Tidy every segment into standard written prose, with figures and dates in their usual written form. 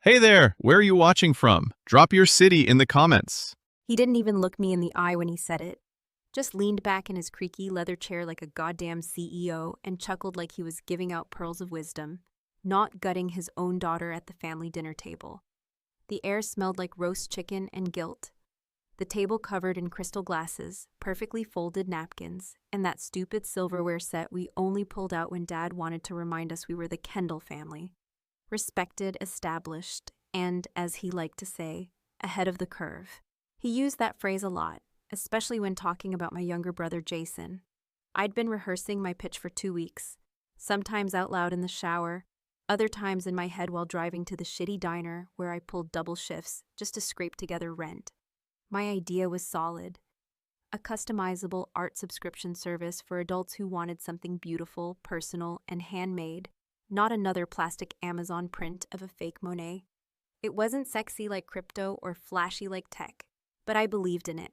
Hey there, where are you watching from? Drop your city in the comments. He didn't even look me in the eye when he said it. Just leaned back in his creaky leather chair like a goddamn CEO and chuckled like he was giving out pearls of wisdom, not gutting his own daughter at the family dinner table. The air smelled like roast chicken and guilt. The table covered in crystal glasses, perfectly folded napkins, and that stupid silverware set we only pulled out when Dad wanted to remind us we were the Kendall family. Respected, established, and, as he liked to say, ahead of the curve. He used that phrase a lot, especially when talking about my younger brother Jason. I'd been rehearsing my pitch for 2 weeks, sometimes out loud in the shower, other times in my head while driving to the shitty diner where I pulled double shifts just to scrape together rent. My idea was solid. A customizable art subscription service for adults who wanted something beautiful, personal, and handmade, not another plastic Amazon print of a fake Monet. It wasn't sexy like crypto or flashy like tech, but I believed in it.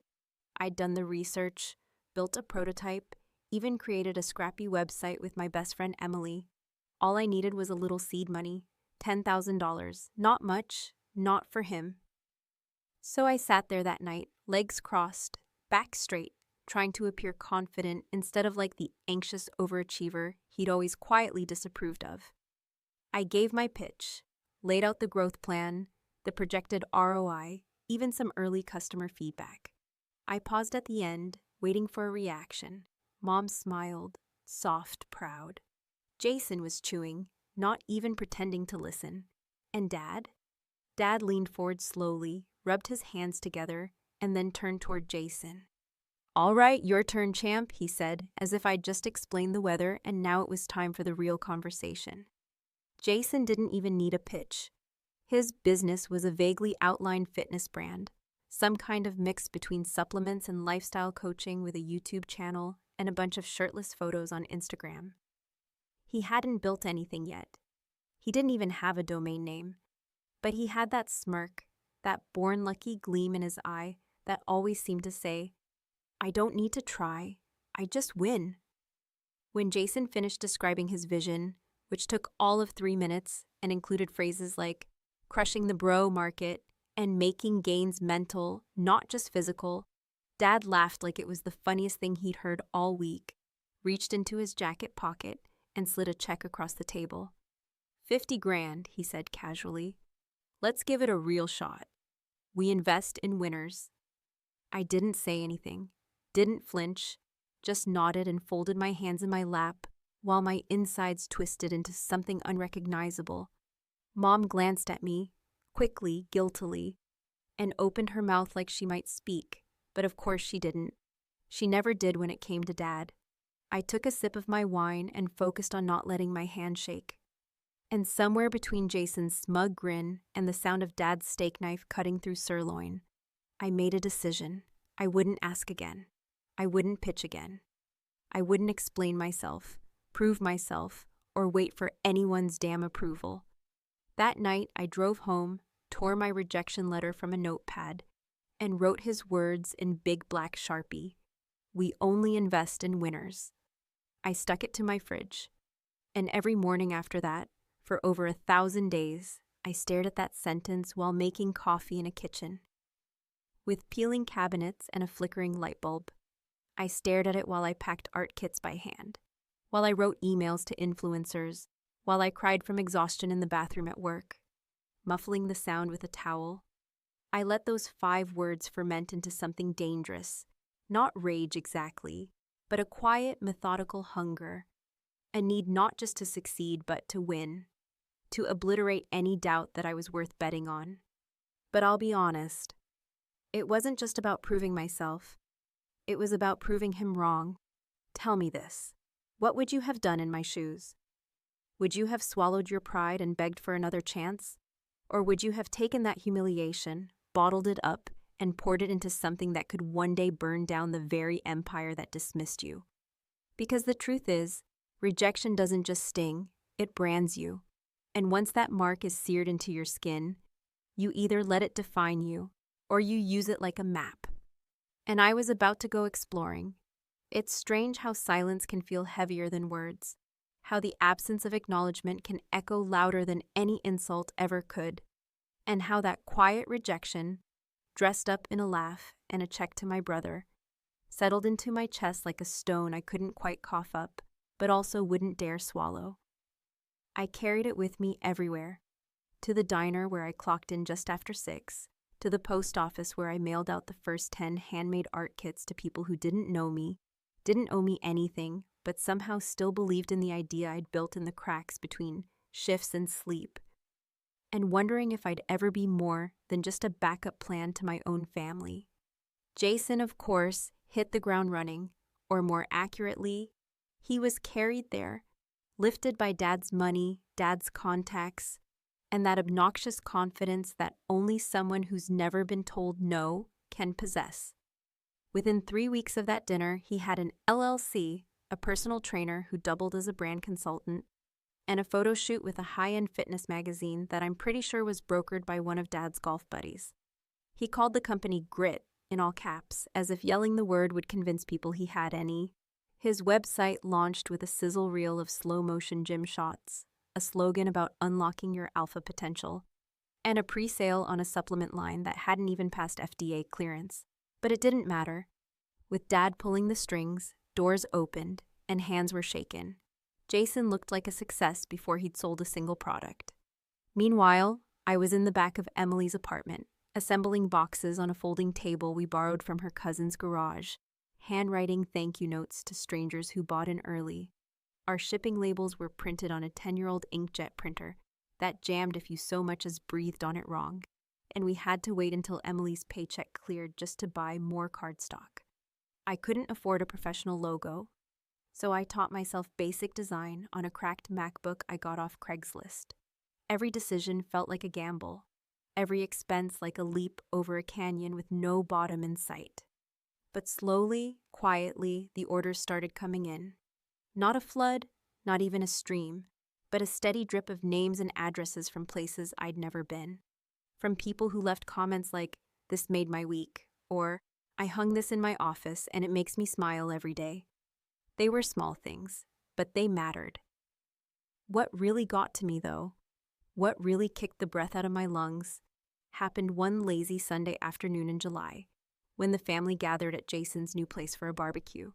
I'd done the research, built a prototype, even created a scrappy website with my best friend Emily. All I needed was a little seed money, $10,000. Not much, not for him. So I sat there that night, legs crossed, back straight, trying to appear confident instead of like the anxious overachiever he'd always quietly disapproved of. I gave my pitch, laid out the growth plan, the projected ROI, even some early customer feedback. I paused at the end, waiting for a reaction. Mom smiled, soft, proud. Jason was chewing, not even pretending to listen. And Dad? Dad leaned forward slowly, rubbed his hands together, and then turned toward Jason. "All right, your turn, champ," he said, as if I'd just explained the weather and now it was time for the real conversation. Jason didn't even need a pitch. His business was a vaguely outlined fitness brand, some kind of mix between supplements and lifestyle coaching with a YouTube channel and a bunch of shirtless photos on Instagram. He hadn't built anything yet. He didn't even have a domain name. But he had that smirk, that born lucky gleam in his eye that always seemed to say, "I don't need to try, I just win." When Jason finished describing his vision, which took all of 3 minutes and included phrases like crushing the bro market and making gains mental, not just physical, Dad laughed like it was the funniest thing he'd heard all week, reached into his jacket pocket, and slid a check across the table. 50 grand, he said casually. Let's give it a real shot. We invest in winners. I didn't say anything, didn't flinch, just nodded and folded my hands in my lap while my insides twisted into something unrecognizable. Mom glanced at me, quickly, guiltily, and opened her mouth like she might speak, but of course she didn't. She never did when it came to Dad. I took a sip of my wine and focused on not letting my hand shake. And somewhere between Jason's smug grin and the sound of Dad's steak knife cutting through sirloin, I made a decision. I wouldn't ask again. I wouldn't pitch again. I wouldn't explain myself, prove myself, or wait for anyone's damn approval. That night, I drove home, tore my rejection letter from a notepad, and wrote his words in big black Sharpie. "We only invest in winners." I stuck it to my fridge. And every morning after that, for over 1,000 days, I stared at that sentence while making coffee in a kitchen. With peeling cabinets and a flickering light bulb, I stared at it while I packed art kits by hand, while I wrote emails to influencers, while I cried from exhaustion in the bathroom at work, muffling the sound with a towel. I let those 5 words ferment into something dangerous, not rage exactly, but a quiet, methodical hunger, a need not just to succeed but to win, to obliterate any doubt that I was worth betting on. But I'll be honest, it wasn't just about proving myself. It was about proving him wrong. Tell me this. What would you have done in my shoes? Would you have swallowed your pride and begged for another chance? Or would you have taken that humiliation, bottled it up, and poured it into something that could one day burn down the very empire that dismissed you? Because the truth is, rejection doesn't just sting, it brands you. And once that mark is seared into your skin, you either let it define you, or you use it like a map. And I was about to go exploring. It's strange how silence can feel heavier than words, how the absence of acknowledgement can echo louder than any insult ever could. and how that quiet rejection, dressed up in a laugh and a check to my brother, settled into my chest like a stone I couldn't quite cough up, but also wouldn't dare swallow. I carried it with me everywhere, to the diner where I clocked in just after 6, to the post office where I mailed out the first 10 handmade art kits to people who didn't know me, didn't owe me anything, but somehow still believed in the idea I'd built in the cracks between shifts and sleep, and wondering if I'd ever be more than just a backup plan to my own family. Jason, of course, hit the ground running, or more accurately, he was carried there, lifted by Dad's money, Dad's contacts, and that obnoxious confidence that only someone who's never been told no can possess. Within 3 weeks of that dinner, he had an LLC, a personal trainer who doubled as a brand consultant, and a photo shoot with a high-end fitness magazine that I'm pretty sure was brokered by one of Dad's golf buddies. He called the company Grit, in all caps, as if yelling the word would convince people he had any. His website launched with a sizzle reel of slow-motion gym shots, a slogan about unlocking your alpha potential, and a pre-sale on a supplement line that hadn't even passed FDA clearance. But it didn't matter. With Dad pulling the strings, doors opened, and hands were shaken. Jason looked like a success before he'd sold a single product. Meanwhile, I was in the back of Emily's apartment, assembling boxes on a folding table we borrowed from her cousin's garage, handwriting thank you notes to strangers who bought in early. Our shipping labels were printed on a 10-year-old inkjet printer that jammed if you so much as breathed on it wrong, and we had to wait until Emily's paycheck cleared just to buy more cardstock. I couldn't afford a professional logo, so I taught myself basic design on a cracked MacBook I got off Craigslist. Every decision felt like a gamble, every expense like a leap over a canyon with no bottom in sight. But slowly, quietly, the orders started coming in. Not a flood, not even a stream, but a steady drip of names and addresses from places I'd never been. From people who left comments like, "This made my week," or "I hung this in my office and it makes me smile every day." They were small things, but they mattered. What really got to me, though, what really kicked the breath out of my lungs, happened one lazy Sunday afternoon in July, when the family gathered at Jason's new place for a barbecue.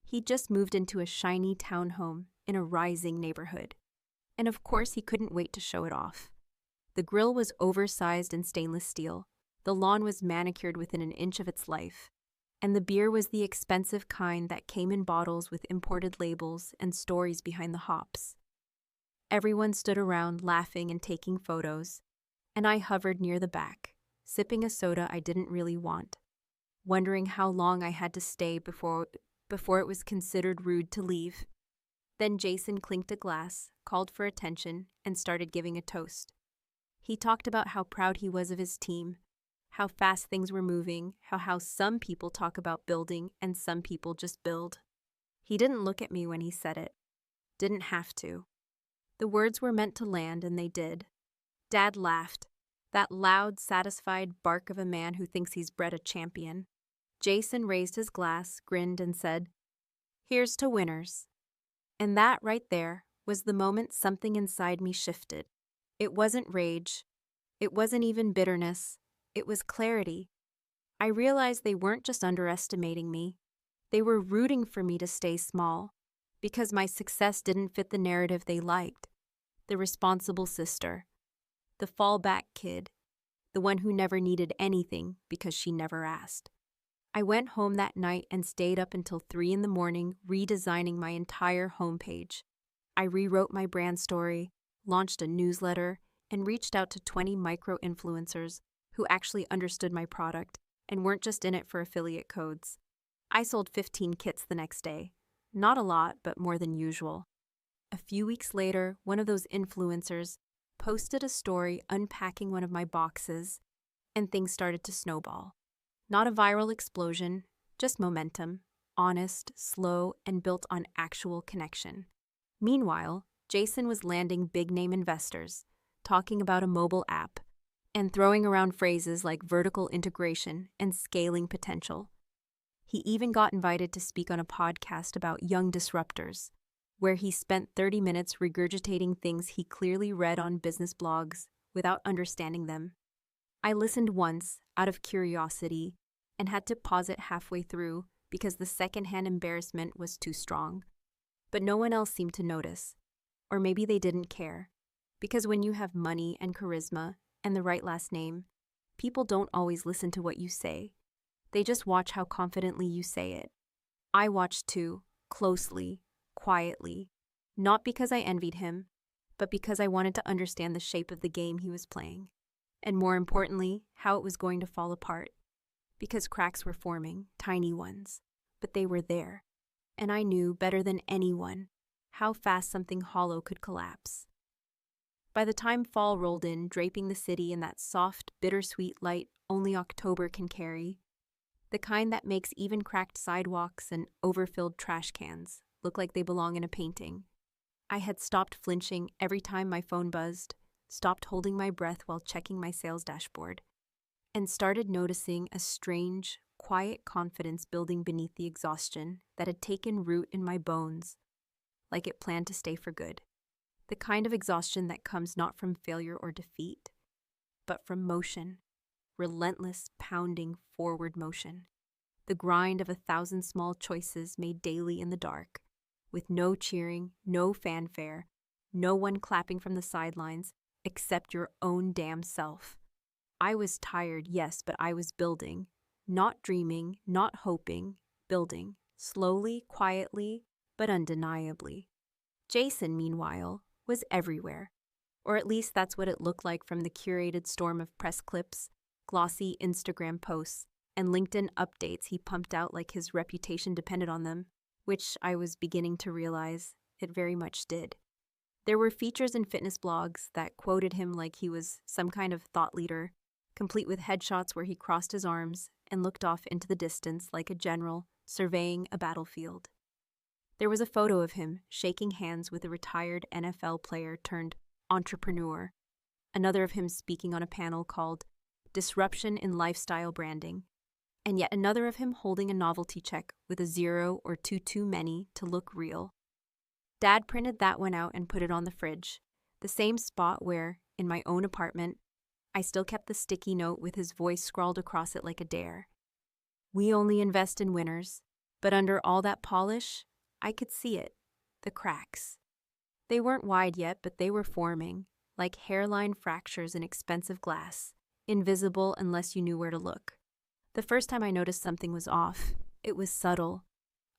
He'd just moved into a shiny townhome in a rising neighborhood, and of course he couldn't wait to show it off. The grill was oversized in stainless steel, the lawn was manicured within an inch of its life, and the beer was the expensive kind that came in bottles with imported labels and stories behind the hops. Everyone stood around laughing and taking photos, and I hovered near the back, sipping a soda I didn't really want, wondering how long I had to stay before it was considered rude to leave. Then Jason clinked a glass, called for attention, and started giving a toast. He talked about how proud he was of his team, how fast things were moving, how some people talk about building and some people just build. He didn't look at me when he said it. Didn't have to. The words were meant to land, and they did. Dad laughed, that loud, satisfied bark of a man who thinks he's bred a champion. Jason raised his glass, grinned, and said, "Here's to winners." And that right there was the moment something inside me shifted. It wasn't rage. It wasn't even bitterness. It was clarity. I realized they weren't just underestimating me. They were rooting for me to stay small, because my success didn't fit the narrative they liked. The responsible sister, the fallback kid, the one who never needed anything because she never asked. I went home that night and stayed up until 3 in the morning redesigning my entire homepage. I rewrote my brand story, launched a newsletter, and reached out to 20 micro-influencers who actually understood my product and weren't just in it for affiliate codes. I sold 15 kits the next day. Not a lot, but more than usual. A few weeks later, one of those influencers posted a story unpacking one of my boxes, and things started to snowball. Not a viral explosion, just momentum, honest, slow, and built on actual connection. Meanwhile, Jason was landing big-name investors, talking about a mobile app, and throwing around phrases like vertical integration and scaling potential. He even got invited to speak on a podcast about young disruptors, where he spent 30 minutes regurgitating things he clearly read on business blogs without understanding them. I listened once, out of curiosity, and had to pause it halfway through because the secondhand embarrassment was too strong. But no one else seemed to notice. Or maybe they didn't care. Because when you have money and charisma and the right last name, people don't always listen to what you say. They just watch how confidently you say it. I watched too, closely, quietly, not because I envied him, but because I wanted to understand the shape of the game he was playing. And more importantly, how it was going to fall apart. Because cracks were forming, tiny ones, but they were there. And I knew better than anyone how fast something hollow could collapse. By the time fall rolled in, draping the city in that soft, bittersweet light only October can carry, the kind that makes even cracked sidewalks and overfilled trash cans look like they belong in a painting, I had stopped flinching every time my phone buzzed, stopped holding my breath while checking my sales dashboard, and started noticing a strange, quiet confidence building beneath the exhaustion that had taken root in my bones, like it planned to stay for good. The kind of exhaustion that comes not from failure or defeat, but from motion, relentless, pounding forward motion. The grind of 1,000 small choices made daily in the dark, with no cheering, no fanfare, no one clapping from the sidelines except your own damn self. I was tired, yes, but I was building. Not dreaming, not hoping, building. Slowly, quietly, but undeniably. Jason, meanwhile, was everywhere. Or at least that's what it looked like from the curated storm of press clips, glossy Instagram posts, and LinkedIn updates he pumped out like his reputation depended on them, which I was beginning to realize it very much did. There were features in fitness blogs that quoted him like he was some kind of thought leader, complete with headshots where he crossed his arms and looked off into the distance like a general surveying a battlefield. There was a photo of him shaking hands with a retired NFL player turned entrepreneur, another of him speaking on a panel called Disruption in Lifestyle Branding, and yet another of him holding a novelty check with a 0 or 2 too many to look real. Dad printed that one out and put it on the fridge, the same spot where, in my own apartment, I still kept the sticky note with his voice scrawled across it like a dare. We only invest in winners, but under all that polish, I could see it, the cracks. They weren't wide yet, but they were forming, like hairline fractures in expensive glass, invisible unless you knew where to look. The first time I noticed something was off, it was subtle.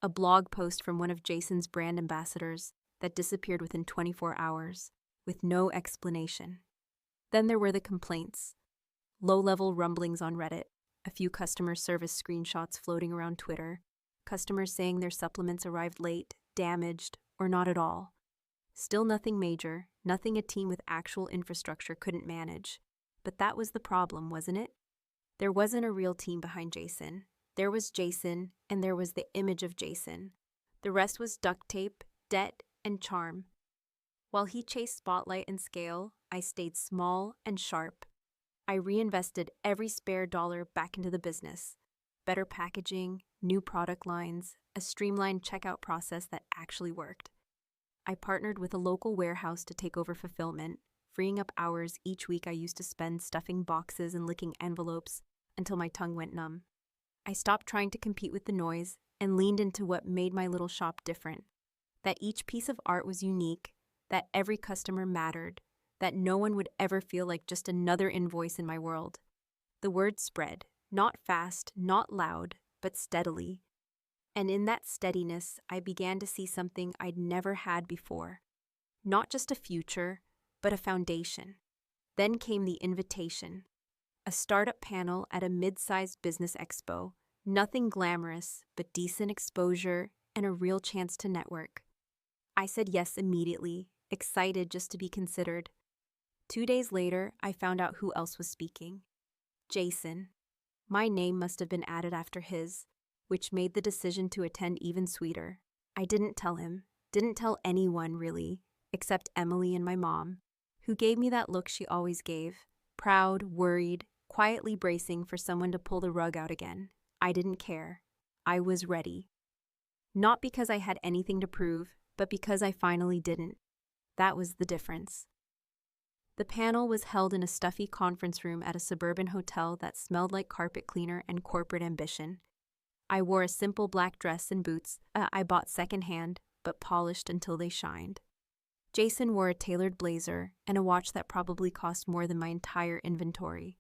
A blog post from one of Jason's brand ambassadors that disappeared within 24 hours, with no explanation. Then there were the complaints. Low-level rumblings on Reddit, a few customer service screenshots floating around Twitter, customers saying their supplements arrived late, damaged, or not at all. Still nothing major, nothing a team with actual infrastructure couldn't manage. But that was the problem, wasn't it? There wasn't a real team behind Jason. There was Jason, and there was the image of Jason. The rest was duct tape, debt, and charm. While he chased spotlight and scale, I stayed small and sharp. I reinvested every spare dollar back into the business. Better packaging, new product lines, a streamlined checkout process that actually worked. I partnered with a local warehouse to take over fulfillment, freeing up hours each week I used to spend stuffing boxes and licking envelopes until my tongue went numb. I stopped trying to compete with the noise and leaned into what made my little shop different. That each piece of art was unique, that every customer mattered, that no one would ever feel like just another invoice in my world. The word spread, not fast, not loud, but steadily. And in that steadiness, I began to see something I'd never had before. Not just a future, but a foundation. Then came the invitation. A startup panel at a mid-sized business expo. Nothing glamorous, but decent exposure and a real chance to network. I said yes immediately, excited just to be considered. 2 days later, I found out who else was speaking. Jason. My name must have been added after his, which made the decision to attend even sweeter. I didn't tell him, didn't tell anyone really, except Emily and my mom, who gave me that look she always gave, proud, worried, quietly bracing for someone to pull the rug out again. I didn't care. I was ready. Not because I had anything to prove, but because I finally didn't. That was the difference. The panel was held in a stuffy conference room at a suburban hotel that smelled like carpet cleaner and corporate ambition. I wore a simple black dress and boots I bought secondhand, but polished until they shined. Jason wore a tailored blazer and a watch that probably cost more than my entire inventory.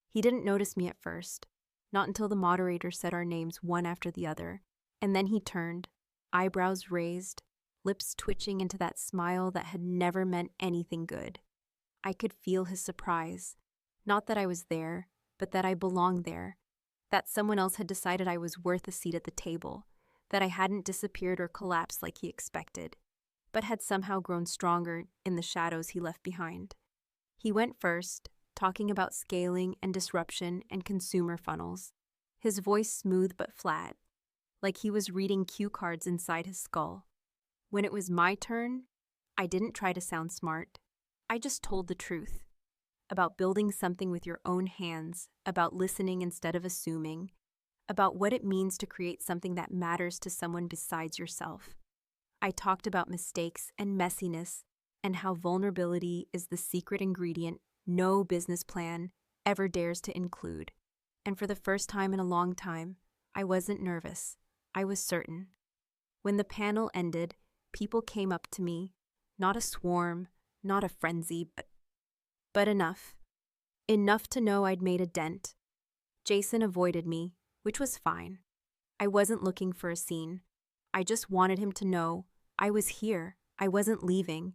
He didn't notice me at first, not until the moderator said our names one after the other, and then he turned, eyebrows raised, lips twitching into that smile that had never meant anything good. I could feel his surprise. Not that I was there, but that I belonged there. That someone else had decided I was worth a seat at the table. That I hadn't disappeared or collapsed like he expected, but had somehow grown stronger in the shadows he left behind. He went first, talking about scaling and disruption and consumer funnels. His voice smooth but flat, like he was reading cue cards inside his skull. When it was my turn, I didn't try to sound smart. I just told the truth. About building something with your own hands, about listening instead of assuming, about what it means to create something that matters to someone besides yourself. I talked about mistakes and messiness and how vulnerability is the secret ingredient no business plan ever dares to include. And for the first time in a long time, I wasn't nervous. I was certain. When the panel ended, people came up to me, not a swarm, not a frenzy, but enough. Enough to know I'd made a dent. Jason avoided me, which was fine. I wasn't looking for a scene. I just wanted him to know I was here. I wasn't leaving.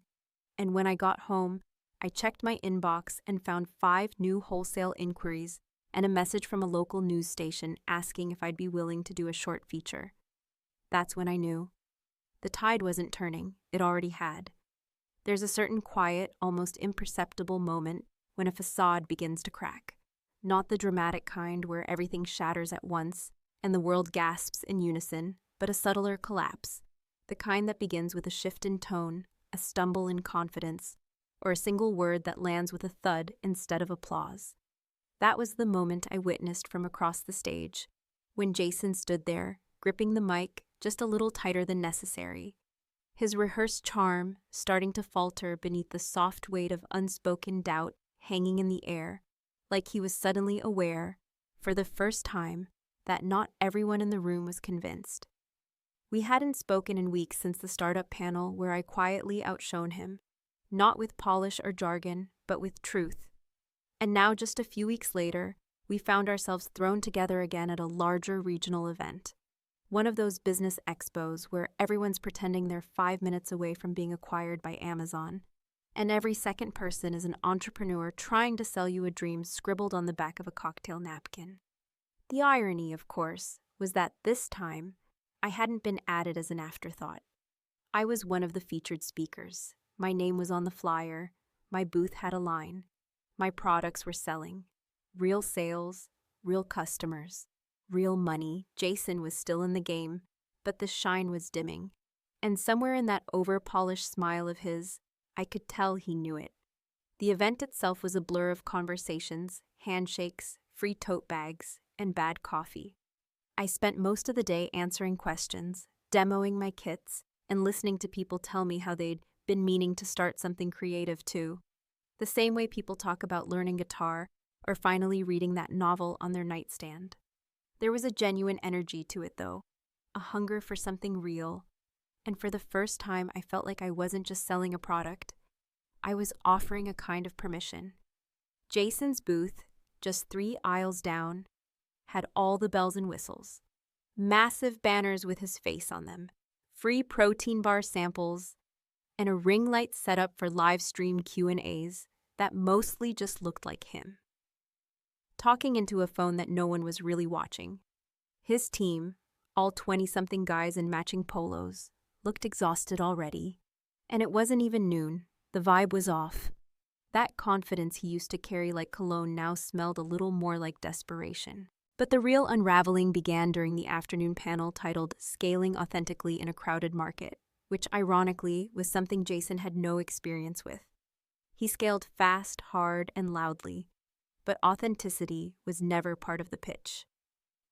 And when I got home, I checked my inbox and found 5 new wholesale inquiries and a message from a local news station asking if I'd be willing to do a short feature. That's when I knew. The tide wasn't turning. It already had. There's a certain quiet, almost imperceptible moment when a facade begins to crack. Not the dramatic kind where everything shatters at once and the world gasps in unison, but a subtler collapse. The kind that begins with a shift in tone, a stumble in confidence, or a single word that lands with a thud instead of applause. That was the moment I witnessed from across the stage, when Jason stood there, gripping the mic just a little tighter than necessary. His rehearsed charm starting to falter beneath the soft weight of unspoken doubt hanging in the air, like he was suddenly aware, for the first time, that not everyone in the room was convinced. We hadn't spoken in weeks since the startup panel where I quietly outshone him, not with polish or jargon, but with truth. And now, just a few weeks later, we found ourselves thrown together again at a larger regional event. One of those business expos where everyone's pretending they're 5 minutes away from being acquired by Amazon, and every second person is an entrepreneur trying to sell you a dream scribbled on the back of a cocktail napkin. The irony, of course, was that this time, I hadn't been added as an afterthought. I was one of the featured speakers. My name was on the flyer. My booth had a line. My products were selling. Real sales, real customers, real money. Jason was still in the game, but the shine was dimming. And somewhere in that over-polished smile of his, I could tell he knew it. The event itself was a blur of conversations, handshakes, free tote bags, and bad coffee. I spent most of the day answering questions, demoing my kits, and listening to people tell me how they'd been meaning to start something creative too. The same way people talk about learning guitar or finally reading that novel on their nightstand. There was a genuine energy to it though, a hunger for something real, and for the first time I felt like I wasn't just selling a product, I was offering a kind of permission. Jason's booth, just 3 aisles down, had all the bells and whistles. Massive banners with his face on them, free protein bar samples, and a ring light setup for live stream Q&As that mostly just looked like him. Talking into a phone that no one was really watching. His team, all 20-something guys in matching polos, looked exhausted already. And it wasn't even noon. The vibe was off. That confidence he used to carry like cologne now smelled a little more like desperation. But the real unraveling began during the afternoon panel titled Scaling Authentically in a Crowded Market, which ironically was something Jason had no experience with. He scaled fast, hard, and loudly, but authenticity was never part of the pitch.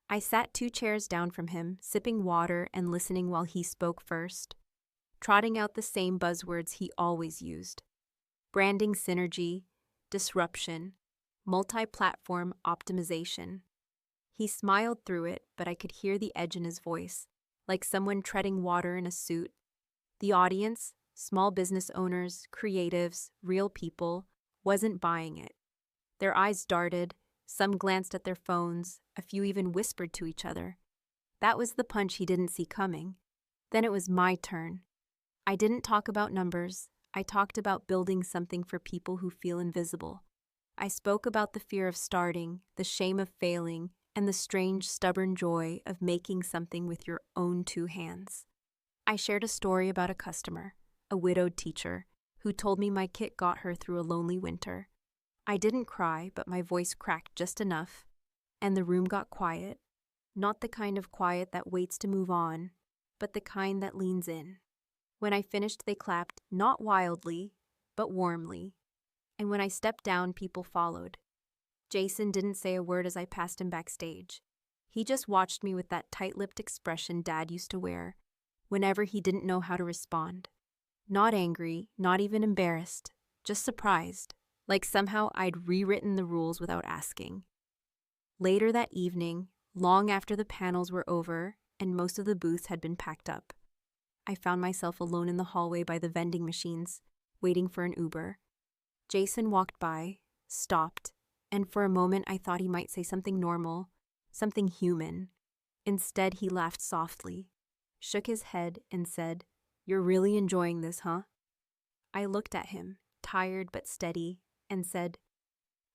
I sat 2 chairs down from him, sipping water and listening while he spoke first, trotting out the same buzzwords he always used. Branding synergy, disruption, multi-platform optimization. He smiled through it, but I could hear the edge in his voice, like someone treading water in a suit. The audience, small business owners, creatives, real people, wasn't buying it. Their eyes darted, some glanced at their phones, a few even whispered to each other. That was the punch he didn't see coming. Then it was my turn. I didn't talk about numbers. I talked about building something for people who feel invisible. I spoke about the fear of starting, the shame of failing, and the strange, stubborn joy of making something with your own two hands. I shared a story about a customer, a widowed teacher, who told me my kit got her through a lonely winter. I didn't cry, but my voice cracked just enough, and the room got quiet. Not the kind of quiet that waits to move on, but the kind that leans in. When I finished, they clapped, not wildly, but warmly. And when I stepped down, people followed. Jason didn't say a word as I passed him backstage. He just watched me with that tight-lipped expression Dad used to wear whenever he didn't know how to respond. Not angry, not even embarrassed, just surprised, like somehow I'd rewritten the rules without asking. Later that evening, long after the panels were over and most of the booths had been packed up, I found myself alone in the hallway by the vending machines, waiting for an Uber. Jason walked by, stopped, and for a moment I thought he might say something normal, something human. Instead, he laughed softly, shook his head, and said, "You're really enjoying this, huh?" I looked at him, tired but steady, and said,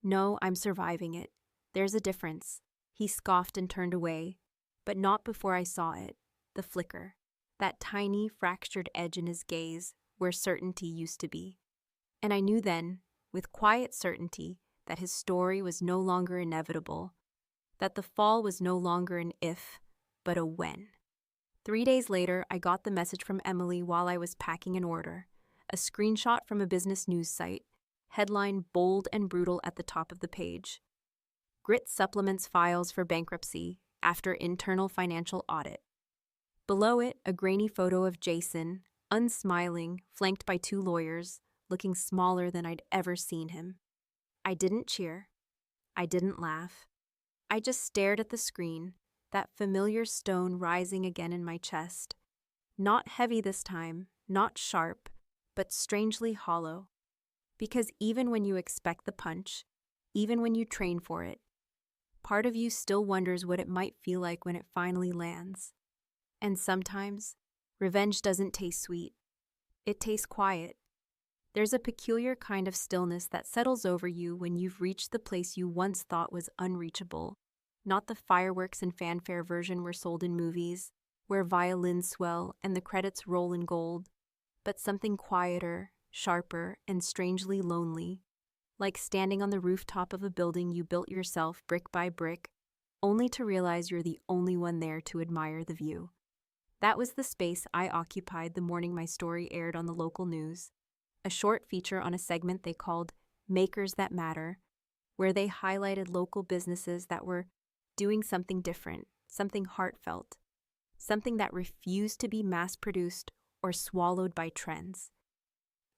"No, I'm surviving it. There's a difference." He scoffed and turned away, but not before I saw it, the flicker, that tiny, fractured edge in his gaze where certainty used to be. And I knew then, with quiet certainty, that his story was no longer inevitable, that the fall was no longer an if, but a when. 3 days later, I got the message from Emily while I was packing an order, a screenshot from a business news site, headline bold and brutal at the top of the page. Grit supplements files for bankruptcy after internal financial audit. Below it, a grainy photo of Jason, unsmiling, flanked by 2 lawyers, looking smaller than I'd ever seen him. I didn't cheer. I didn't laugh. I just stared at the screen, that familiar stone rising again in my chest. Not heavy this time, not sharp, but strangely hollow. Because even when you expect the punch, even when you train for it, part of you still wonders what it might feel like when it finally lands. And sometimes, revenge doesn't taste sweet. It tastes quiet. There's a peculiar kind of stillness that settles over you when you've reached the place you once thought was unreachable. Not the fireworks and fanfare version we're sold in movies, where violins swell and the credits roll in gold, but something quieter, sharper, and strangely lonely, like standing on the rooftop of a building you built yourself brick by brick, only to realize you're the only one there to admire the view. That was the space I occupied the morning my story aired on the local news, a short feature on a segment they called Makers That Matter, where they highlighted local businesses that were doing something different, something heartfelt, something that refused to be mass-produced or swallowed by trends.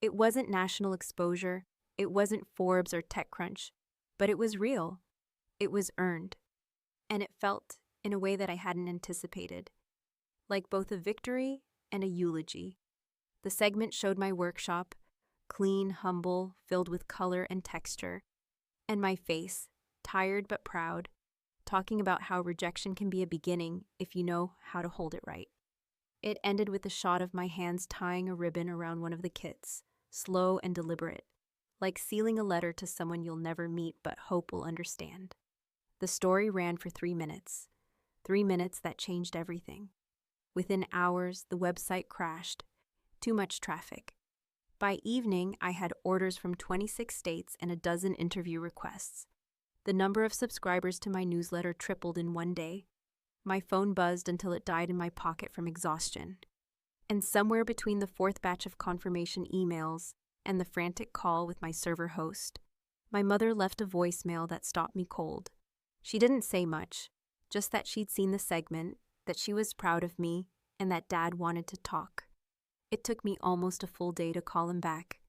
It wasn't national exposure, it wasn't Forbes or TechCrunch, but it was real. It was earned. And it felt in a way that I hadn't anticipated, like both a victory and a eulogy. The segment showed my workshop, clean, humble, filled with color and texture, and my face, tired but proud, talking about how rejection can be a beginning if you know how to hold it right. It ended with a shot of my hands tying a ribbon around one of the kits, slow and deliberate, like sealing a letter to someone you'll never meet but hope will understand. The story ran for 3 minutes. 3 minutes that changed everything. Within hours, the website crashed. Too much traffic. By evening, I had orders from 26 states and a dozen interview requests. The number of subscribers to my newsletter tripled in 1 day. My phone buzzed until it died in my pocket from exhaustion. And somewhere between the 4th batch of confirmation emails and the frantic call with my server host, my mother left a voicemail that stopped me cold. She didn't say much, just that she'd seen the segment, that she was proud of me, and that Dad wanted to talk. It took me almost a full day to call him back,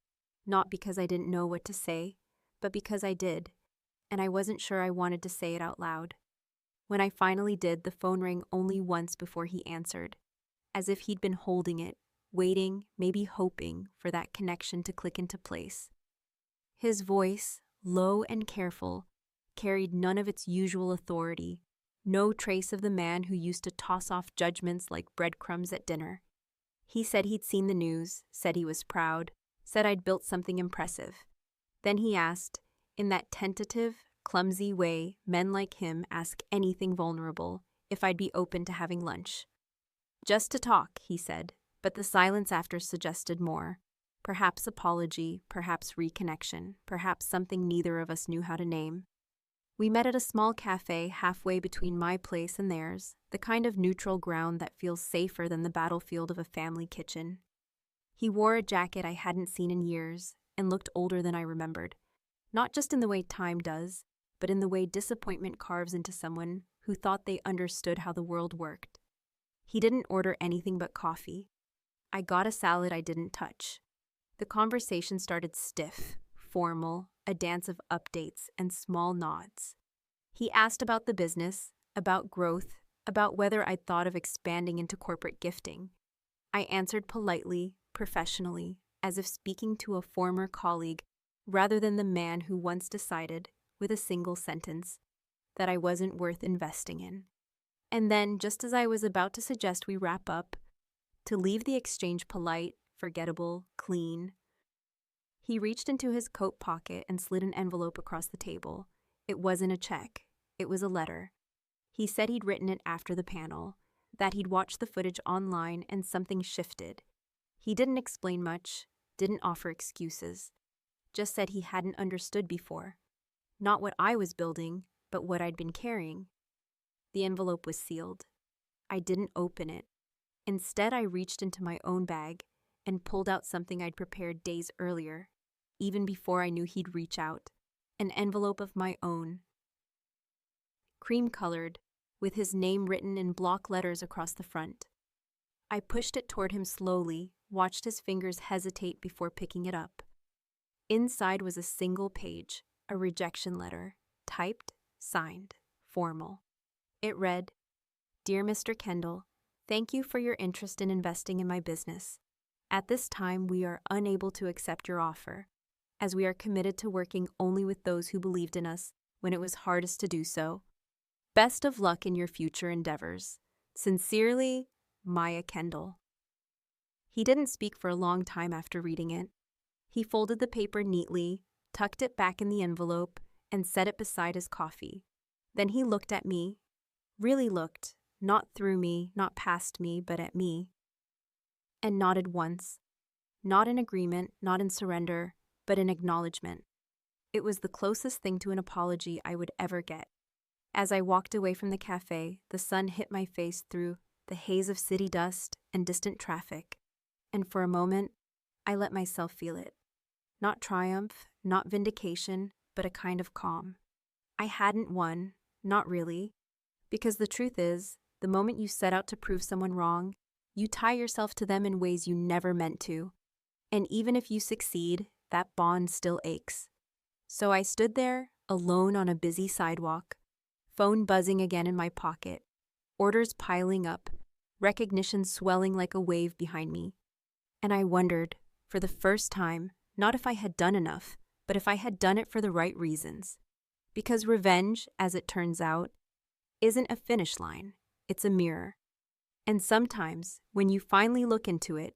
not because I didn't know what to say, but because I did, and I wasn't sure I wanted to say it out loud. When I finally did, the phone rang only once before he answered, as if he'd been holding it, waiting, maybe hoping for that connection to click into place. His voice, low and careful, carried none of its usual authority, no trace of the man who used to toss off judgments like breadcrumbs at dinner. He said he'd seen the news, said he was proud, said I'd built something impressive. Then he asked, in that tentative, clumsy way men like him ask anything vulnerable, if I'd be open to having lunch. Just to talk, he said, but the silence after suggested more. Perhaps apology, perhaps reconnection, perhaps something neither of us knew how to name. We met at a small cafe halfway between my place and theirs, the kind of neutral ground that feels safer than the battlefield of a family kitchen. He wore a jacket I hadn't seen in years and looked older than I remembered, not just in the way time does, but in the way disappointment carves into someone who thought they understood how the world worked. He didn't order anything but coffee. I got a salad I didn't touch. The conversation started stiff, formal, a dance of updates and small nods. He asked about the business, about growth, about whether I'd thought of expanding into corporate gifting. I answered politely, professionally, as if speaking to a former colleague rather than the man who once decided, with a single sentence, that I wasn't worth investing in. And then, just as I was about to suggest we wrap up, to leave the exchange polite, forgettable, clean, he reached into his coat pocket and slid an envelope across the table. It wasn't a check. It was a letter. He said he'd written it after the panel, that he'd watched the footage online and something shifted. He didn't explain much, didn't offer excuses, just said he hadn't understood before. Not what I was building, but what I'd been carrying. The envelope was sealed. I didn't open it. Instead, I reached into my own bag and pulled out something I'd prepared days earlier, even before I knew he'd reach out. An envelope of my own. Cream-colored, with his name written in block letters across the front. I pushed it toward him slowly, watched his fingers hesitate before picking it up. Inside was a single page, a rejection letter, typed, signed, formal. It read, "Dear Mr. Kendall, thank you for your interest in investing in my business. At this time, we are unable to accept your offer, as we are committed to working only with those who believed in us when it was hardest to do so. Best of luck in your future endeavors. Sincerely, Maya Kendall." He didn't speak for a long time after reading it. He folded the paper neatly, tucked it back in the envelope, and set it beside his coffee. Then he looked at me, really looked, not through me, not past me, but at me, and nodded once. Not in agreement, not in surrender, but in acknowledgement. It was the closest thing to an apology I would ever get. As I walked away from the cafe, the sun hit my face through the haze of city dust and distant traffic, and for a moment, I let myself feel it. Not triumph, not vindication, but a kind of calm. I hadn't won, not really, because the truth is, the moment you set out to prove someone wrong, you tie yourself to them in ways you never meant to. And even if you succeed, that bond still aches. So I stood there, alone on a busy sidewalk, phone buzzing again in my pocket, orders piling up, recognition swelling like a wave behind me. And I wondered, for the first time, not if I had done enough, but if I had done it for the right reasons. Because revenge, as it turns out, isn't a finish line, it's a mirror. And sometimes, when you finally look into it,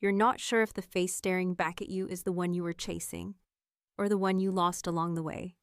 you're not sure if the face staring back at you is the one you were chasing, or the one you lost along the way.